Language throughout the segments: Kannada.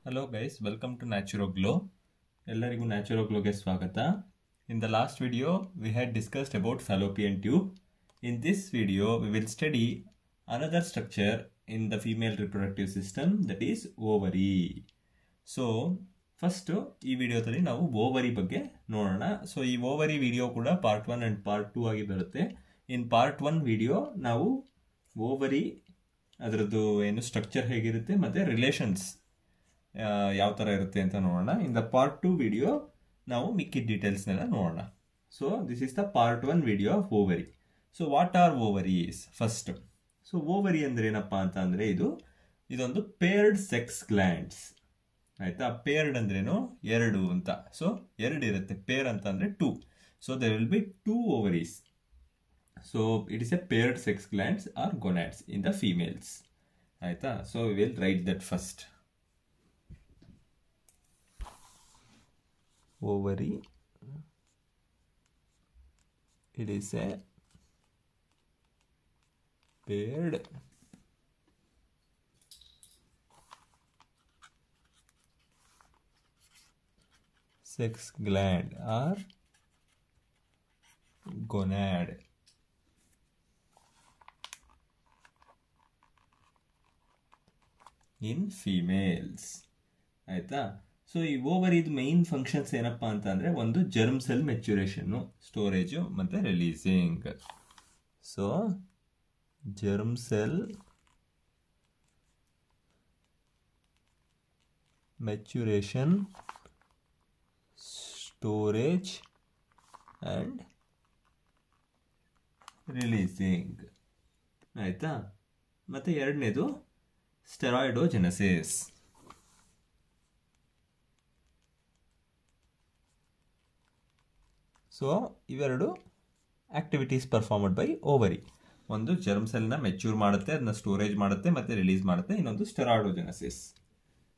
Hello guys, welcome to NaturoGlow. ಎಲ್ಲರಿಗೂ NaturoGlowಗೆ ಸ್ವಾಗತ. In the last video, we had discussed about fallopian tube. In this video, we will study another structure in the female reproductive system, that is ovary. So, first ಈ ವಿಡಿಯೋದಲ್ಲಿ ನಾವು ಓವರಿ ಬಗ್ಗೆ ನೋಡೋಣ. ಸೊ ಈ ಓವರಿ ವಿಡಿಯೋ ಕೂಡ ಪಾರ್ಟ್ 1 ಅಂಡ್ ಪಾರ್ಟ್ 2 ಆಗಿ ಬರುತ್ತೆ. ಇನ್ ಪಾರ್ಟ್ 1 ವಿಡಿಯೋ ನಾವು ಓವರಿ ಅದರದ್ದು ಏನು ಸ್ಟ್ರಕ್ಚರ್ ಹೇಗಿರುತ್ತೆ ಮತ್ತೆ ರಿಲೇಷನ್ಸ್ ಯಾವ ಥರ ಇರುತ್ತೆ ಅಂತ ನೋಡೋಣ. ಇನ್ ದ ಪಾರ್ಟ್ 2 ವಿಡಿಯೋ ನಾವು ಮಿಕ್ಕಿದ ಡೀಟೇಲ್ಸ್ನೆಲ್ಲ ನೋಡೋಣ. So this is the part 1 video of ovary. So what are ovaries first. So ovary ಅಂದ್ರೆ ಏನಪ್ಪ ಅಂತ ಅಂದರೆ ಇದೊಂದು ಪೇರ್ಡ್ ಸೆಕ್ಸ್ ಗ್ಲ್ಯಾಂಡ್ಸ್ ಆಯ್ತಾ. ಪೇರ್ಡ್ ಅಂದ್ರೇನು ಎರಡು ಅಂತ. ಸೊ ಎರಡು ಇರುತ್ತೆ. ಪೇರ್ ಅಂತ ಅಂದ್ರೆ 2. So there will be 2 ovaries. So it is a paired sex glands or gonads in the females ಆಯ್ತಾ. So we will write that first. Ovary, it is a paired sex gland or gonad in females ಆಯ್ತಾ. ಸೊ ಈ ಓವರಿದು ಮೈನ್ ಫಂಕ್ಷನ್ಸ್ ಏನಪ್ಪಾ ಅಂತ ಅಂದ್ರೆ ಒಂದು ಜರ್ಮ್ ಸೆಲ್ ಮೆಚುರೇಷನ್, ಸ್ಟೋರೇಜ್ ಮತ್ತೆ releasing. So germ cell maturation, storage and releasing ಆಯ್ತಾ. ಮತ್ತೆ ಎರಡನೇದು ಸ್ಟೆರಾಯ್ಡೋಜೆನೆಸಿಸ್. ಸೊ ಇವೆರಡು ಆಕ್ಟಿವಿಟೀಸ್ ಪರ್ಫಾರ್ಮ್ಡ್ ಬೈ ಓವರಿ. ಒಂದು ಜರ್ಮ್ ಸೆಲ್ನ ಮೆಚ್ಯೂರ್ ಮಾಡುತ್ತೆ, ಅದನ್ನ ಸ್ಟೋರೇಜ್ ಮಾಡುತ್ತೆ ಮತ್ತೆ ರಿಲೀಸ್ ಮಾಡುತ್ತೆ. ಇನ್ನೊಂದು ಸ್ಟೆರಾಯ್ಡೋಜೆನೆಸಿಸ್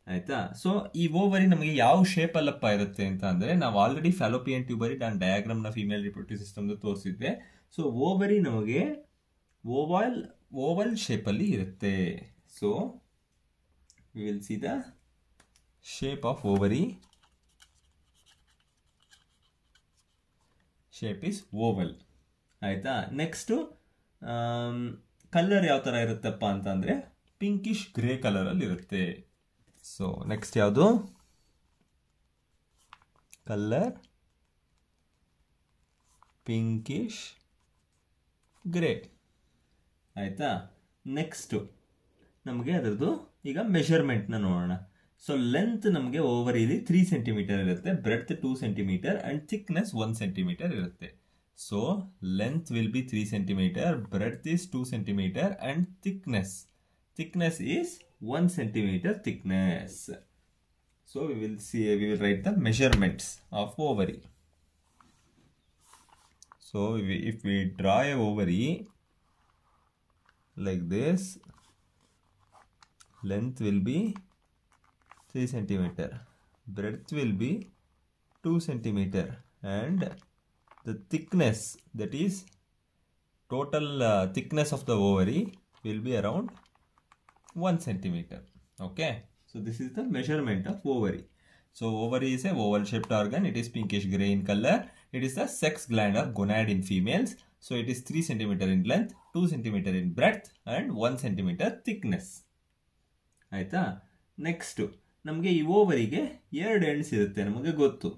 ಆಯ್ತಾ. ಸೊ ಈ ಓವರಿ ನಮಗೆ ಯಾವ ಶೇಪ್ ಅಲ್ಲಪ್ಪ ಇರುತ್ತೆ ಅಂತ ಅಂದ್ರೆ, ನಾವು ಆಲ್ರೆಡಿ ಫ್ಯಾಲೋಪಿಯನ್ ಟ್ಯೂಬರಿ ನಾನು ಡಯಾಗ್ರಾಮ್ ನ ಫೀಮೇಲ್ ರಿಪ್ರೊಡಕ್ಟಿವ್ ಸಿಸ್ಟಮ್ ತೋರಿಸಿದ್ದೆ. ಸೊ ಓವರಿ ನಮಗೆ ಓವಲ್ ಶೇಪ್ ಅಲ್ಲಿ ಇರುತ್ತೆ. So we will see the shape of ovary. Shape is oval ಆಯ್ತಾ. ನೆಕ್ಸ್ಟ್ ಕಲರ್ ಯಾವ ತರ ಇರುತ್ತಪ್ಪ ಅಂತ ಅಂದ್ರೆ ಪಿಂಕಿಶ್ ಗ್ರೇ ಕಲರ್ ಅಲ್ಲಿ ಇರುತ್ತೆ. ಸೊ ನೆಕ್ಸ್ಟ್ ಯಾವುದು ಕಲರ್ ಪಿಂಕಿಶ್ ಗ್ರೇ ಆಯ್ತಾ. ನೆಕ್ಸ್ಟ್ ನಮಗೆ ಅದರದ್ದು ಈಗ ಮೆಷರ್ಮೆಂಟ್ ನ ನೋಡೋಣ. ಸೊ ಲೆಂತ್ ನಮಗೆ ಓವರಿಲಿ 3 ಸೆಂಟಿಮೀಟರ್ ಇರುತ್ತೆ, breadth 2 centimetre and thickness 1 centimetre ಇರುತ್ತೆ. So length will be 3 centimetre, breadth is 2 centimetre and thickness is 1 centimeter thickness. So we will write the measurements of ovary. So if we draw a ovary like this, length will be 3 centimeter, breadth will be 2 centimeter and the thickness, that is total thickness of the ovary will be around 1 centimeter. Okay, so this is the measurement of ovary. So ovary is a oval shaped organ. It is pinkish gray in color. It is a sex gland or gonad in females. So it is 3 centimeter in length, 2 centimeter in breadth and 1 centimeter thickness ಆಯ್ತಾ. ನೆಕ್ಸ್ಟ್ ನಮಗೆ ಈ ಓವರಿಗೆ 2 ಎಂಡ್ಸ್ ಇರುತ್ತೆ, ನಮಗೆ ಗೊತ್ತು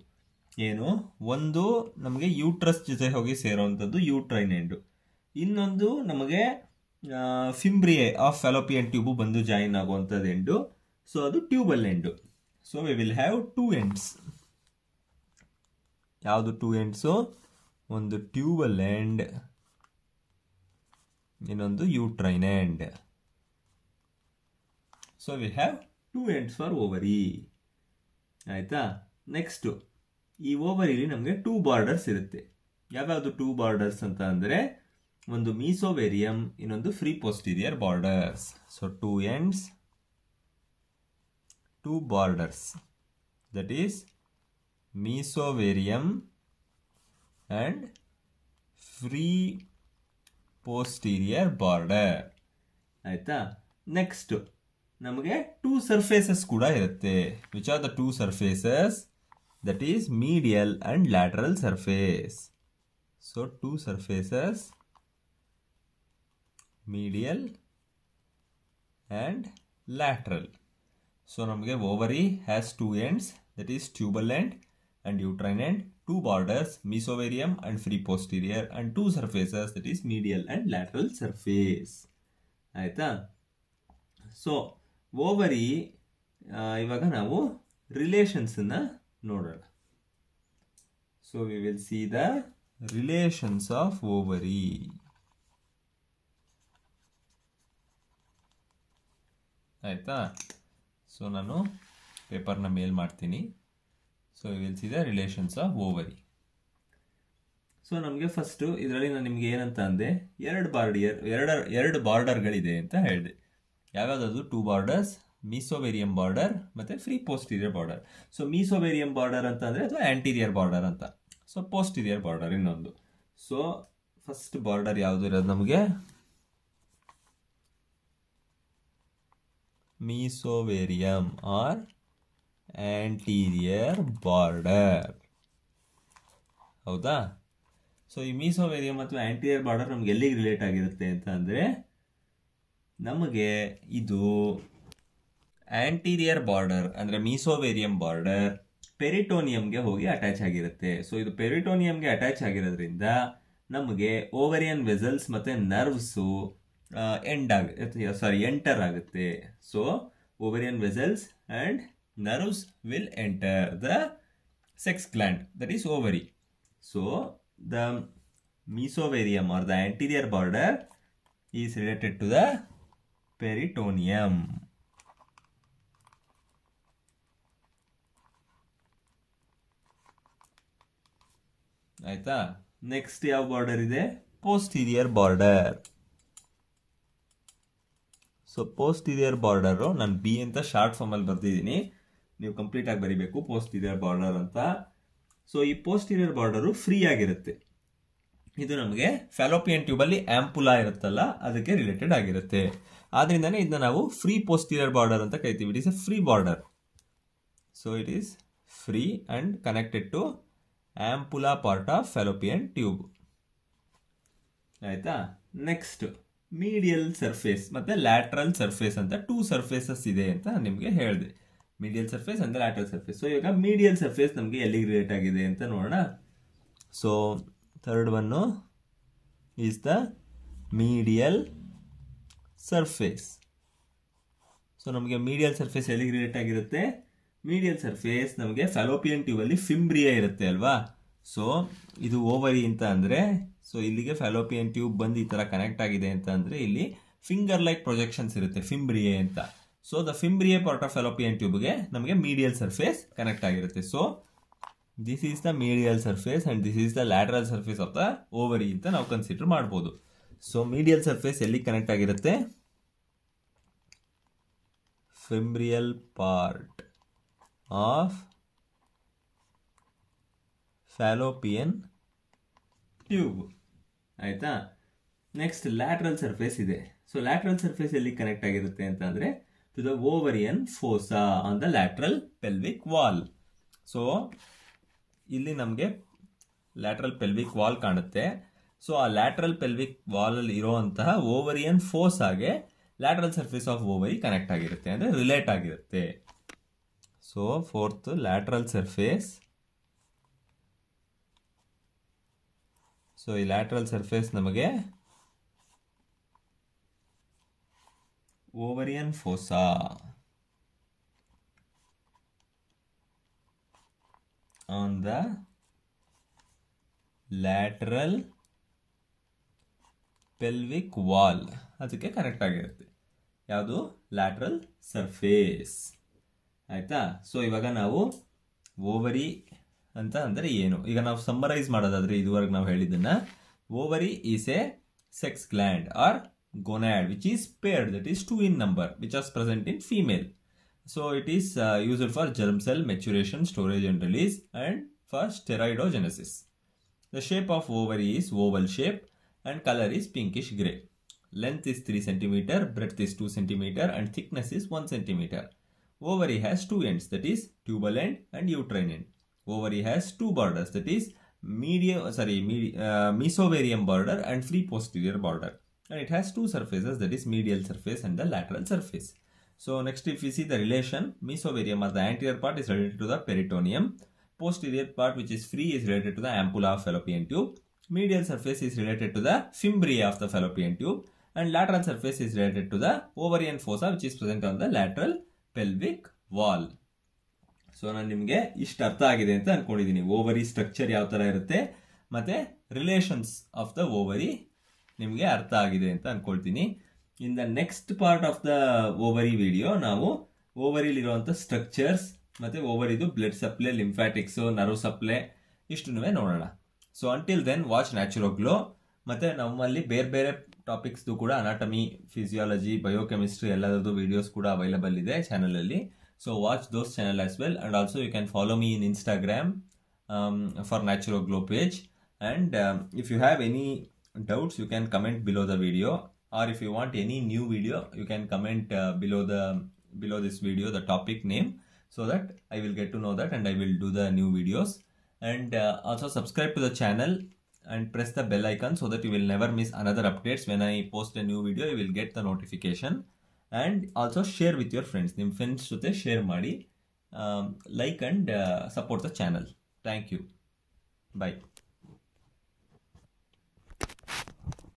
ಏನು. ಒಂದು ನಮಗೆ ಯೂಟ್ರಸ್ ಜೊತೆ ಹೋಗಿ ಸೇರುವಂಥದ್ದು ಯೂಟ್ರೈನ್ ಎಂಡು, ಇನ್ನೊಂದು ನಮಗೆ ಫಿಂಬ್ರಿಯೆ ಆಫ್ ಫ್ಯಾಲೋಪಿಯನ್ ಟ್ಯೂಬ್ ಬಂದು ಜಾಯಿನ್ ಆಗುವಂಥದ್ದು ಎಂಡು. ಸೊ ಅದು tubal end. So we will have 2 ends. ಯಾವುದು 2 ಎಂಡ್ಸು? ಒಂದು ಟ್ಯೂಬಲ್ ಎಂಡ್, ಇನ್ನೊಂದು uterine end. So we have 2 ends for ovary ಆಯ್ತಾ. ನೆಕ್ಸ್ಟ್ ಈ ಓವರಿಲಿ ನಮಗೆ 2 ಬಾರ್ಡರ್ಸ್ ಇರುತ್ತೆ. ಯಾವ್ಯಾವುದು 2 ಬಾರ್ಡರ್ಸ್ ಅಂತ ಅಂದ್ರೆ, ಒಂದು ಮೀಸೋವೇರಿಯಂ, ಇನ್ನೊಂದು free posterior borders. So 2 ends, 2 borders, that is mesovarium and free posterior border ಆಯ್ತಾ. ನೆಕ್ಸ್ಟ್ ನಮಗೆ 2 ಸರ್ಫೇಸಸ್ ಕೂಡ ಇರುತ್ತೆ. Which are the 2 surfaces? That is medial and lateral surface. So 2 surfaces, medial and lateral. So ನಮಗೆ ovary has 2 ends, that is tubal end and uterine end, 2 borders, mesovarium and free posterior, and 2 surfaces, that is medial and lateral surface. ಆಯ್ತಾ? ಸೊ ovary ಇವಾಗ ನಾವು ರಿಲೇಷನ್ಸ್ ಅನ್ನ ನೋಡೋಣ. So we will see the relations of ovary. ಆಯ್ತಾ? ಸೊ ನಾನು ಪೇಪರ್ನ ಮೇಲ್ ಮಾಡ್ತೀನಿ. So we will see the relations of ovary. So ನಮಗೆ ಫಸ್ಟು ಇದರಲ್ಲಿ ನಾನು ನಿಮ್ಗೆ ಏನಂತ ಅಂದೆ, ಎರಡು ಬಾರ್ಡರ್ಗಳಿದೆ ಅಂತ ಹೇಳಿದೆ. ಯಾವ್ಯಾವುದು? 2 ಬಾರ್ಡರ್ಸ್, ಮೀಸೋವೇರಿಯಂ ಬಾರ್ಡರ್ ಮತ್ತು free posterior border. So mesovarium border ಅಂತ ಅಂದರೆ ಅಥವಾ ಆಂಟೀರಿಯರ್ ಬಾರ್ಡರ್ ಅಂತ. ಸೊ ಪೋಸ್ಟೀರಿಯರ್ ಬಾರ್ಡರ್ ಇನ್ನೊಂದು. ಸೊ ಫಸ್ಟ್ ಬಾರ್ಡರ್ ಯಾವುದು ಇರೋದು ನಮಗೆ? Mesovarium or anterior border. ಹೌದಾ? ಸೊ ಈ ಮೀಸೋವೇರಿಯಂ ಅಥವಾ ಆಂಟೀರಿಯರ್ ಬಾರ್ಡರ್ ನಮ್ಗೆ ಎಲ್ಲಿಗೆ ರಿಲೇಟ್ ಆಗಿರುತ್ತೆ ಅಂತ ಅಂದರೆ, ನಮಗೆ ಇದು ಆಂಟೀರಿಯರ್ ಬಾರ್ಡರ್ ಅಂದರೆ ಮೀಸೋವೇರಿಯಂ ಬಾರ್ಡರ್ ಪೆರಿಟೋನಿಯಂಗೆ ಹೋಗಿ ಅಟ್ಯಾಚ್ ಆಗಿರುತ್ತೆ. ಸೊ ಇದು ಪೆರಿಟೋನಿಯಂಗೆ ಅಟ್ಯಾಚ್ ಆಗಿರೋದ್ರಿಂದ ನಮಗೆ ಓವರಿಯನ್ ವೆಸಲ್ಸ್ ಮತ್ತೆ ನರ್ವ್ಸು ಎಂಟರ್ ಆಗುತ್ತೆ. So ovarian vessels and nerves will enter the sex gland, that is ovary. So the mesovarium or the anterior border is related to the peritoneum. ಆಯ್ತಾ? ನೆಕ್ಸ್ಟ್ ಯಾವ ಬಾರ್ಡರ್ ಇದೆ? posterior border. So posterior border ನಾನು ಬಿ ಅಂತ ಶಾರ್ಟ್ ಫಾರ್ಮಲ್ಲಿ ಬರ್ತಿದ್ದೀನಿ, ನೀವು ಕಂಪ್ಲೀಟ್ ಆಗಿ ಬರೀಬೇಕು ಪೋಸ್ಟೀರಿಯರ್ ಬಾರ್ಡರ್ ಅಂತ. ಸೊ ಈ ಪೋಸ್ಟೀರಿಯರ್ ಬಾರ್ಡರು ಫ್ರೀ ಆಗಿರುತ್ತೆ. ಇದು ನಮಗೆ ಫ್ಯಾಲೋಪಿಯನ್ ಟ್ಯೂಬಲ್ಲಿ ಆಂಪುಲಾ ಇರುತ್ತಲ್ಲ, ಅದಕ್ಕೆ ರಿಲೇಟೆಡ್ ಆಗಿರುತ್ತೆ. ಆದ್ರಿಂದನೇ ಇದನ್ನ ನಾವು ಫ್ರೀ ಪೋಸ್ಟೀರಿಯರ್ ಬಾರ್ಡರ್ ಅಂತ ಕರಿತೀವಿ. It is a free border. So it is free and connected to ampulla part of Fallopian tube. ಆಯ್ತಾ? ನೆಕ್ಸ್ಟ್ ಮೀಡಿಯಲ್ ಸರ್ಫೇಸ್ ಮತ್ತೆ ಲ್ಯಾಟ್ರಲ್ ಸರ್ಫೇಸ್ ಅಂತ 2 ಸರ್ಫೇಸಸ್ ಇದೆ ಅಂತ ನಿಮಗೆ ಹೇಳಿದೆ. ಮೀಡಿಯಲ್ ಸರ್ಫೇಸ್ ಅಂದ್ರೆ ಲ್ಯಾಟ್ರಲ್ ಸರ್ಫೇಸ್. ಸೊ ಇವಾಗ ಮೀಡಿಯಲ್ ಸರ್ಫೇಸ್ ನಮಗೆ ಎಲ್ಲಿಗೆ ರಿಲೇಟ್ ಆಗಿದೆ ಅಂತ ನೋಡೋಣ. So third one is the medial surface. So ನಮಗೆ ಮೀಡಿಯಲ್ ಸರ್ಫೇಸ್ ಎಲ್ಲಿಗೆ ರಿಲೇಟ್ ಆಗಿರುತ್ತೆ? ಮೀಡಿಯಲ್ ಸರ್ಫೇಸ್ ನಮಗೆ ಫ್ಯಾಲೋಪಿಯನ್ ಟ್ಯೂಬ್ ಅಲ್ಲಿ ಫಿಂಬ್ರಿಯಾ ಇರುತ್ತೆ ಅಲ್ವಾ? ಸೊ ಇದು ಓವರಿ ಅಂತ ಅಂದ್ರೆ, ಸೊ ಇಲ್ಲಿಗೆ ಫ್ಯಾಲೋಪಿಯನ್ ಟ್ಯೂಬ್ ಬಂದು ಈ ತರ ಕನೆಕ್ಟ್ ಆಗಿದೆ ಅಂತ ಅಂದ್ರೆ ಇಲ್ಲಿ ಫಿಂಗರ್ ಲೈಕ್ ಪ್ರೊಜೆಕ್ಷನ್ಸ್ ಇರುತ್ತೆ, ಫಿಂಬ್ರಿಯೆ ಅಂತ. So the fimbriae part of fallopian ಟ್ಯೂಬ್ಗೆ ನಮಗೆ ಮೀಡಿಯಲ್ ಸರ್ಫೇಸ್ ಕನೆಕ್ಟ್ ಆಗಿರುತ್ತೆ. So this is the medial surface and this is the lateral surface of the ovary ಅಂತ ನಾವು ಕನ್ಸಿಡರ್ ಮಾಡಬಹುದು. ಸೊ ಮೀಡಿಯಲ್ ಸರ್ಫೇಸ್ ಎಲ್ಲಿ ಕನೆಕ್ಟ್ ಆಗಿರುತ್ತೆ? Fimbrial part of Fallopian tube. ಆಯ್ತಾ? ನೆಕ್ಸ್ಟ್ ಲ್ಯಾಟ್ರಲ್ ಸರ್ಫೇಸ್ ಇದೆ. ಸೊ ಲ್ಯಾಟ್ರಲ್ ಸರ್ಫೇಸ್ ಎಲ್ಲಿ ಕನೆಕ್ಟ್ ಆಗಿರುತ್ತೆ ಅಂತ ಅಂದ್ರೆ to the ovarian fossa on the lateral pelvic wall. So ಇಲ್ಲಿ ನಮಗೆ ಲ್ಯಾಟ್ರಲ್ ಪೆಲ್ವಿಕ್ ವಾಲ್ ಕಾಣುತ್ತೆ. ಸೊ ಆ ಲ್ಯಾಟ್ರಲ್ ಪೆಲ್ವಿಕ್ ವಾಲ್ ಅಲ್ಲಿ ಇರುವಂತಹ ಓವರಿಯನ್ ಫೋಸಾಗೆ lateral surface of ovary connect ಆಗಿರುತ್ತೆ, ಅಂದ್ರೆ ರಿಲೇಟ್ ಆಗಿರುತ್ತೆ. So fourth lateral surface. So ಈ ಲ್ಯಾಟ್ರಲ್ ಸರ್ಫೇಸ್ ನಮಗೆ ovarian fossa on the lateral pelvic wall ಅದಕ್ಕೆ ಕನೆಕ್ಟ್ ಆಗಿರುತ್ತೆ. ಯಾವುದು? Lateral surface. ಆಯ್ತಾ? ಸೊ ಇವಾಗ ನಾವು ಓವರಿ ಅಂತ ಅಂದ್ರೆ ಏನು ಈಗ ನಾವು ಸಮ್ಮರೈಸ್ ಮಾಡೋದಾದ್ರೆ, ಇದುವರೆಗೆ ನಾವು ಹೇಳಿದ್ದನ್ನ, ovary is a sex gland or gonad which is paired, that is 2 in number, which is present in female. So it is used for germ cell maturation, storage and release, and for steroidogenesis. The shape of ovary is oval shape and color is pinkish gray. length is 3 centimeter, breadth is 2 centimeter, and thickness is 1 centimeter. Ovary has two ends, that is tubal end and uterine end. Ovary has two borders, that is mesovarium border and free posterior border. And it has two surfaces, that is medial surface and the lateral surface. So next, if we see the relation, mesovarium, or the anterior part, is related to the peritoneum. Posterior part, which is free, is related to the ampulla of fallopian tube. Medial surface is related to the fimbria of the fallopian tube. And lateral surface is related to the ovarian fossa, which is present on the lateral pelvic wall. So ನಾನು ನಿಮಗೆ ಇಷ್ಟು ಅರ್ಥ ಆಗಿದೆ ಅಂತ ಅನ್ಕೊಂಡಿದ್ದೀನಿ. ಓವರಿ ಸ್ಟ್ರಕ್ಚರ್ ಯಾವ ಥರ ಇರುತ್ತೆ ಮತ್ತು ರಿಲೇಷನ್ಸ್ ಆಫ್ ದ ಓವರಿ ನಿಮಗೆ ಅರ್ಥ ಆಗಿದೆ ಅಂತ ಅನ್ಕೊಳ್ತೀನಿ. In the next part of the ovary video ನಾವು ಓವರಿಲಿರುವಂಥ ಸ್ಟ್ರಕ್ಚರ್ಸ್ ಮತ್ತು ಓವರಿದು blood supply, lymphatics, nerve supply ಇಷ್ಟನ್ನೂ ನೋಡೋಣ. So until then watch Naturoglow. ಮತ್ತು ನಮ್ಮಲ್ಲಿ ಬೇರೆ ಬೇರೆ ಟಾಪಿಕ್ಸ್ದು ಕೂಡ ಅನಾಟಮಿ, ಫಿಸಿಯಾಲಜಿ, ಬಯೋಕೆಮಿಸ್ಟ್ರಿ ಎಲ್ಲದರದ್ದು ವಿಡಿಯೋಸ್ ಕೂಡ ಅವೈಲಬಲ್ ಇದೆ ಚಾನಲಲ್ಲಿ. So watch those channel as well, and also you can follow me in Instagram for Naturoglo page. And if you have any doubts, you can comment below the video, or if you want any new video, you can comment below this video the topic name, so that I will get to know that and I will do the new videos. And also subscribe to the channel and press the bell icon so that you will never miss another updates. When I post a new video, you will get the notification. And also share with your friends. ನಿಮ್ಮ ಫ್ರೆಂಡ್ಸ್ ಜೊತೆ ಶೇರ್ ಮಾಡಿ, like and support the channel. Thank you. Bye.